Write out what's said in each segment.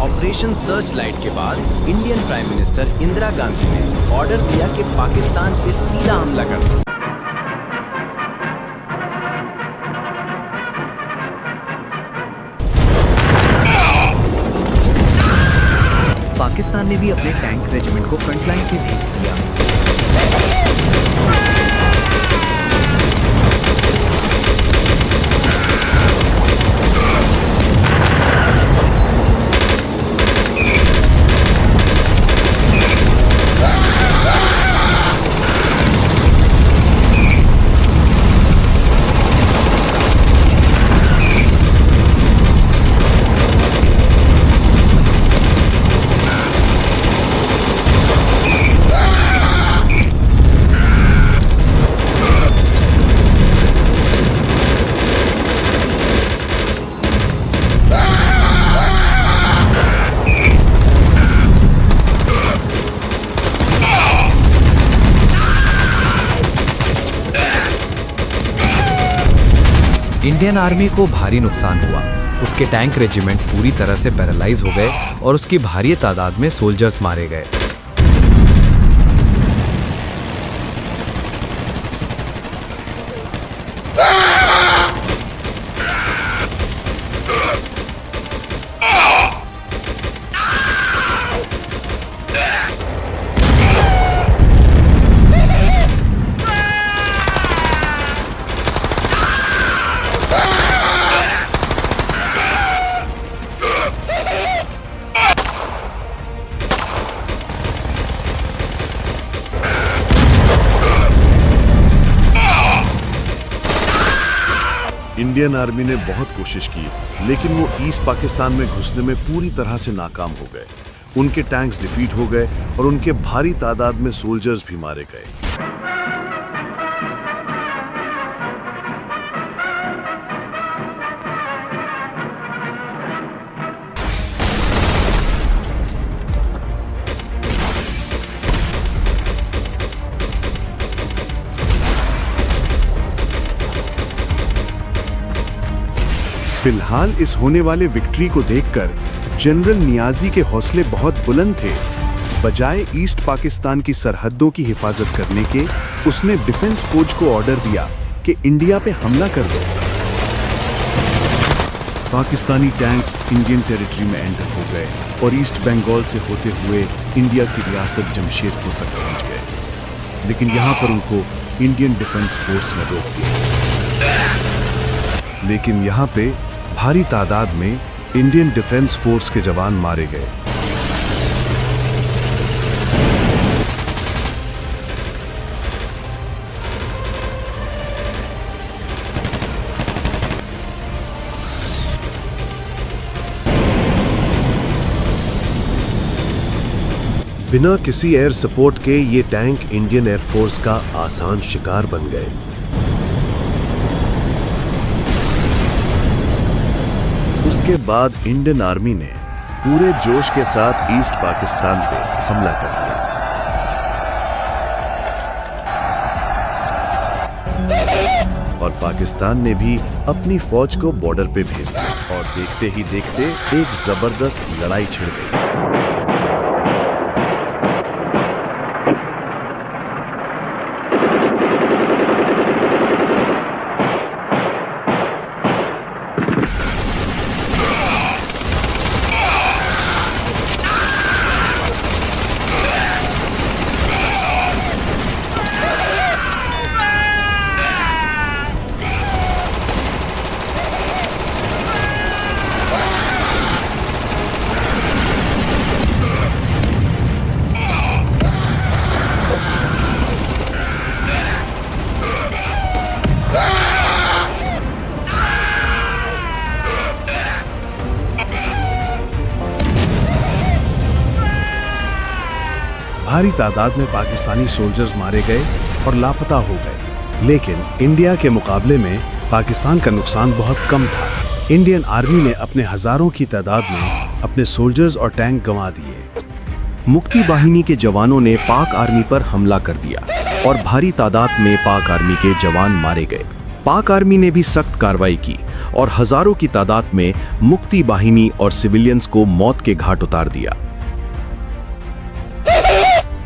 Operation search light के बाद Indian prime minister Indira Gandhi ने ऑर्डर दिया कि पाकिस्तान पे सीधा हमला कर दो। पाकिस्तान ने भी अपने टैंक रेजिमेंट को फ्रंटलाइन पे भेज दिया। इंडियन आर्मी को भारी नुकसान हुआ। उसके टैंक रेजिमेंट पूरी तरह से पैरालाइज हो गए और उसकी भारी तादाद में सोल्जर्स मारे गए। इंडियन आर्मी ने बहुत कोशिश की, लेकिन वो ईस्ट पाकिस्तान में घुसने में पूरी तरह से नाकाम हो गए। उनके टैंक्स डिफीट हो गए और उनके भारी तादाद में सोल्जर्स भी मारे गए। फिलहाल इस होने वाले विक्ट्री को देखकर जनरल नियाजी के हौसले बहुत बुलंद थे। बजाय ईस्ट पाकिस्तान की सरहदों की हिफाजत करने के, उसने डिफेंस फौज को ऑर्डर दिया कि इंडिया पे हमला कर दो। पाकिस्तानी टैंक्स इंडियन टेरिटरी में एंटर हो गए और ईस्ट बंगाल से होते हुए इंडिया की रियासत जमशेदपुर तक पहुंच गए, लेकिन यहां पर उनको इंडियन डिफेंस फोर्स ने रोक दिया। लेकिन यहाँ पे भारी तादाद में इंडियन डिफेंस फोर्स के जवान मारे गए। बिना किसी एयर सपोर्ट के ये टैंक इंडियन एयरफोर्स का आसान शिकार बन गए। उसके बाद इंडियन आर्मी ने पूरे जोश के साथ ईस्ट पाकिस्तान पे हमला कर दिया। और पाकिस्तान ने भी अपनी फौज को बॉर्डर पे भेज दिया और देखते ही देखते एक जबरदस्त लड़ाई छिड़ गई। भारी तादाद में पाकिस्तानी सोल्जर्स मारे गए और लापता हो गए, लेकिन इंडिया के मुकाबले में पाकिस्तान का नुकसान बहुत कम था। इंडियन आर्मी ने अपने हजारों की तादाद में अपने सोल्जर्स और टैंक गंवा दिए। मुक्ति वाहिनी के जवानों ने पाक आर्मी पर हमला कर दिया और भारी तादाद में पाक आर्मी के जवान मारे गए। पाक आर्मी ने भी सख्त कार्रवाई की और हजारों की तादाद में मुक्ति बाहिनी और सिविलियंस को मौत के घाट उतार दिया।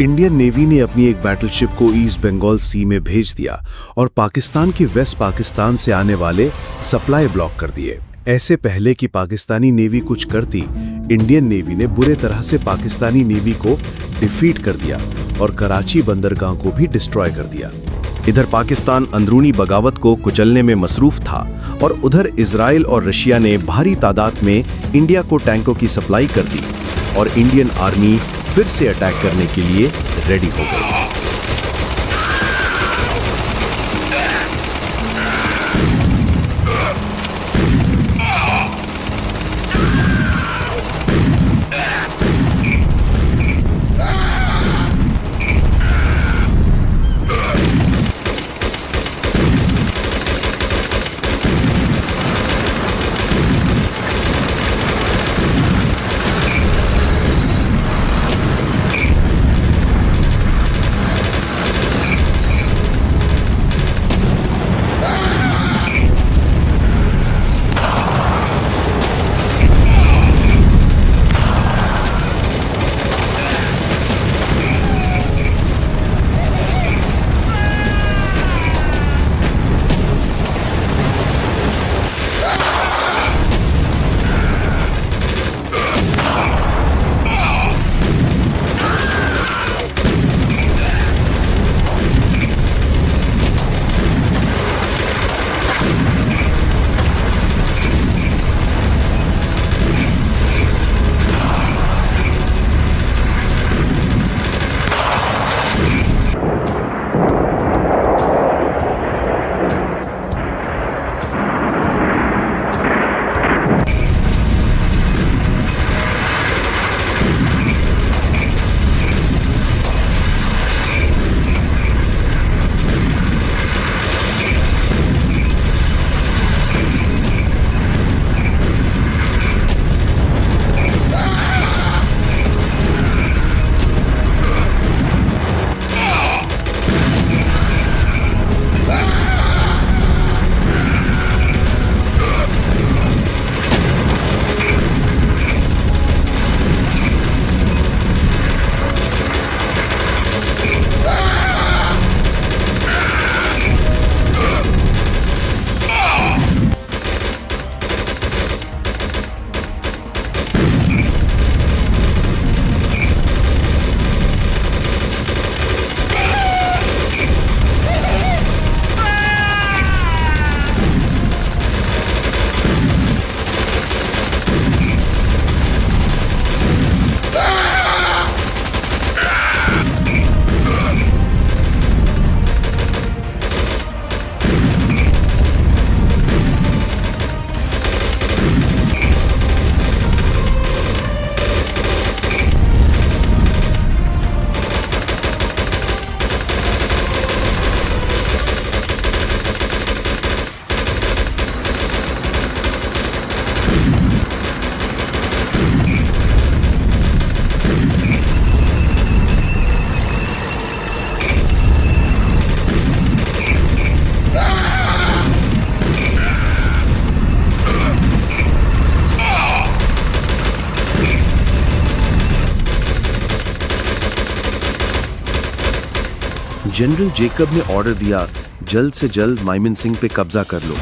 इंडियन नेवी ने अपनी एक बैटलशिप को ईस्ट बंगाल सी में भेज दिया और पाकिस्तान के वेस्ट पाकिस्तान से आने वाले सप्लाई ब्लॉक कर दिए। ऐसे पहले कि पाकिस्तानी नेवी कुछ करती, इंडियन नेवी ने बुरे तरह से पाकिस्तानी नेवी को डिफीट कर दिया और कराची बंदरगाह को भी डिस्ट्रॉय कर दिया। इधर पाकिस्तान अंदरूनी बगावत को कुचलने में मसरूफ था और उधर इजराइल और रशिया ने भारी तादाद में इंडिया को टैंकों की सप्लाई कर दी और इंडियन आर्मी फिर से अटैक करने के लिए रेडी हो गई। जनरल जेकब ने ऑर्डर दिया, जल्द से जल्द माइमनसिंह पे कब्जा कर लो।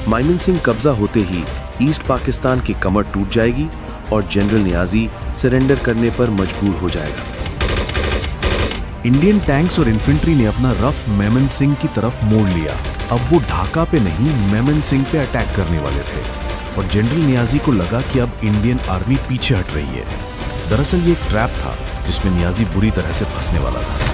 माइमनसिंह कब्जा होते ही ईस्ट पाकिस्तान की कमर टूट जाएगी और जनरल नियाजी सरेंडर करने पर मजबूर हो जाएगा। इंडियन टैंक्स और इन्फेंट्री ने अपना रफ मेमनसिंह की तरफ मोड़ लिया। अब वो ढाका पे नहीं, मेमनसिंह पे अटैक करने वाले थे और जनरल नियाजी को लगा कि अब इंडियन आर्मी पीछे हट रही है। दरअसल ये एक ट्रैप था जिसमें नियाजी बुरी तरह से फंसने वाला था।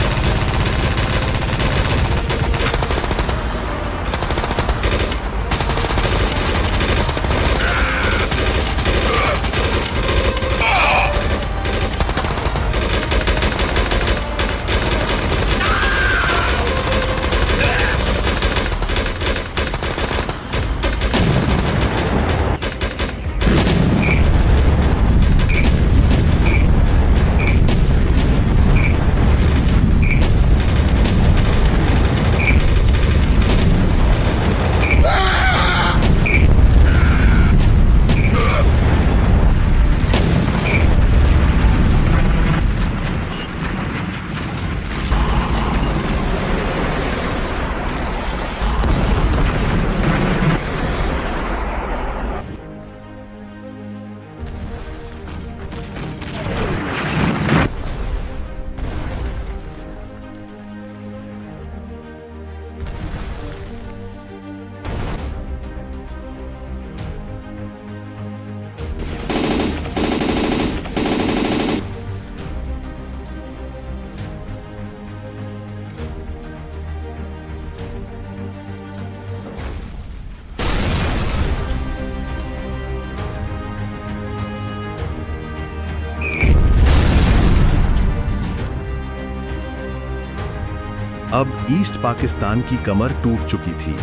अब ईस्ट पाकिस्तान की कमर टूट चुकी थी।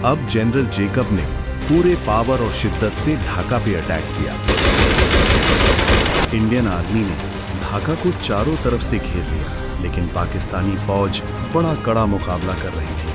अब जनरल जेकब ने पूरे पावर और शिद्दत से ढाका पे अटैक किया। इंडियन आर्मी ने ढाका को चारों तरफ से घेर लिया, लेकिन पाकिस्तानी फौज बड़ा कड़ा मुकाबला कर रही थी।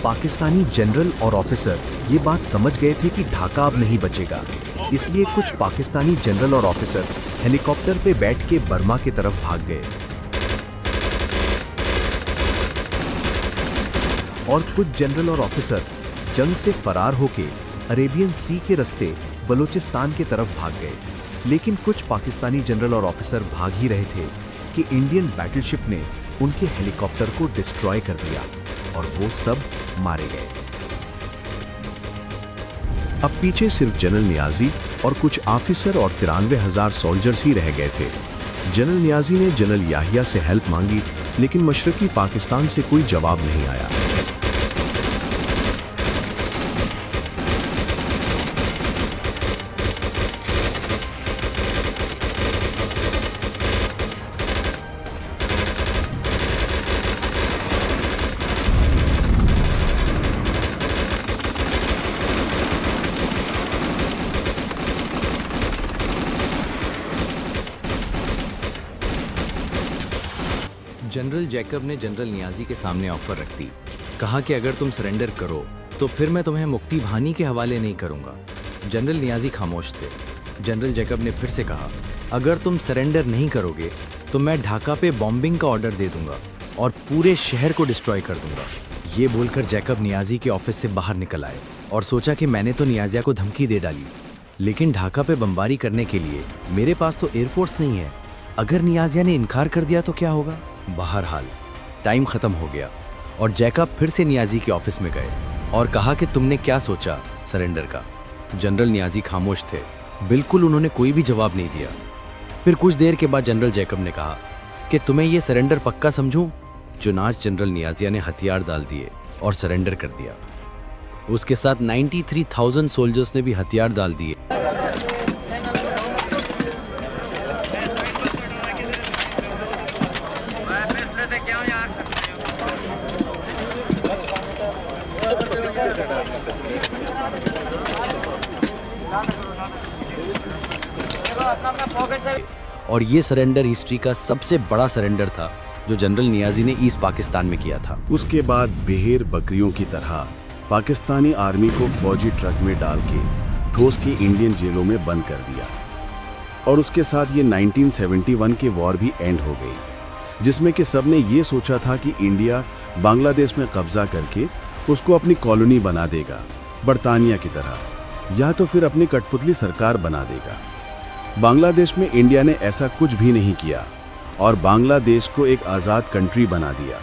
पाकिस्तानी जनरल और ऑफिसर ये बात समझ गए थे कि ढाका अब नहीं बचेगा। इसलिए कुछ पाकिस्तानी जनरल और ऑफिसर हेलीकॉप्टर पे बैठ के बर्मा की तरफ भाग गए और कुछ जनरल और ऑफिसर जंग से फरार होके अरेबियन सी के रास्ते बलूचिस्तान की तरफ भाग गए। लेकिन कुछ पाकिस्तानी जनरल और ऑफिसर भाग ही रहे थे कि इंडियन बैटलशिप ने उनके हेलीकॉप्टर को डिस्ट्रॉय कर दिया और वो सब मारे गए। अब पीछे सिर्फ जनरल नियाजी और कुछ ऑफिसर और 93,000 सोल्जर्स ही रह गए थे। जनरल नियाजी ने जनरल याहिया से हेल्प मांगी, लेकिन मशरकी पाकिस्तान से कोई जवाब नहीं आया। जनरल जैकब ने जनरल नियाजी के सामने ऑफर रख दी। कहा कि अगर तुम सरेंडर करो तो फिर मैं तुम्हें मुक्ति भानी के हवाले नहीं करूंगा। जनरल नियाजी खामोश थे। जनरल जैकब ने फिर से कहा, अगर तुम सरेंडर नहीं करोगे तो मैं ढाका पे बॉम्बिंग का ऑर्डर दे दूंगा और पूरे शहर को डिस्ट्रॉय कर दूंगा। ये बोलकर जैकब नियाजी के ऑफिस से बाहर निकल आए और सोचा कि मैंने तो नियाजिया को धमकी दे डाली, लेकिन ढाका पे बमबारी करने के लिए मेरे पास तो एयरफोर्स नहीं है। अगर नियाजिया ने इनकार कर दिया तो क्या होगा। बहरहाल टाइम खत्म हो गया और जैकब फिर से नियाजी के ऑफिस में गए और कहा कि तुमने क्या सोचा सरेंडर का। जनरल नियाजी खामोश थे, बिल्कुल उन्होंने कोई भी जवाब नहीं दिया। फिर कुछ देर के बाद जनरल जैकब ने कहा कि तुम्हें यह सरेंडर पक्का समझूं। चुनाच जनरल नियाजिया ने हथियार डाल दिए और सरेंडर कर दिया। उसके साथ 93,000 सोल्जर्स ने भी हथियार डाल दिए। और ये सरेंडर हिस्ट्री का सबसे बड़ा सरेंडर था जो जनरल नियाजी ने ईस्ट पाकिस्तान में किया था। उसके बाद बेहर बकरियों की तरह पाकिस्तानी आर्मी को फौजी ट्रक में डाल के ठोस के इंडियन जेलों में बंद कर दिया। और उसके साथ ये 1971 के वॉर भी एंड हो गई, जिसमें कि सबने ये सोचा था कि इंडिया बांग्लादेश में कब्जा करके उसको अपनी कॉलोनी बना देगा बरतानिया की तरह, या तो फिर अपनी कठपुतली सरकार बना देगा। बांग्लादेश में इंडिया ने ऐसा कुछ भी नहीं किया और बांग्लादेश को एक आज़ाद कंट्री बना दिया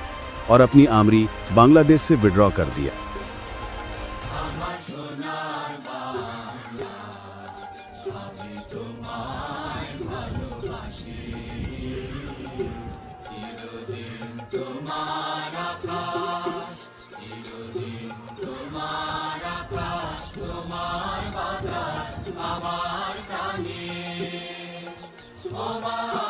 और अपनी आर्मी बांग्लादेश से विड्रॉ कर दिया। ओ माँ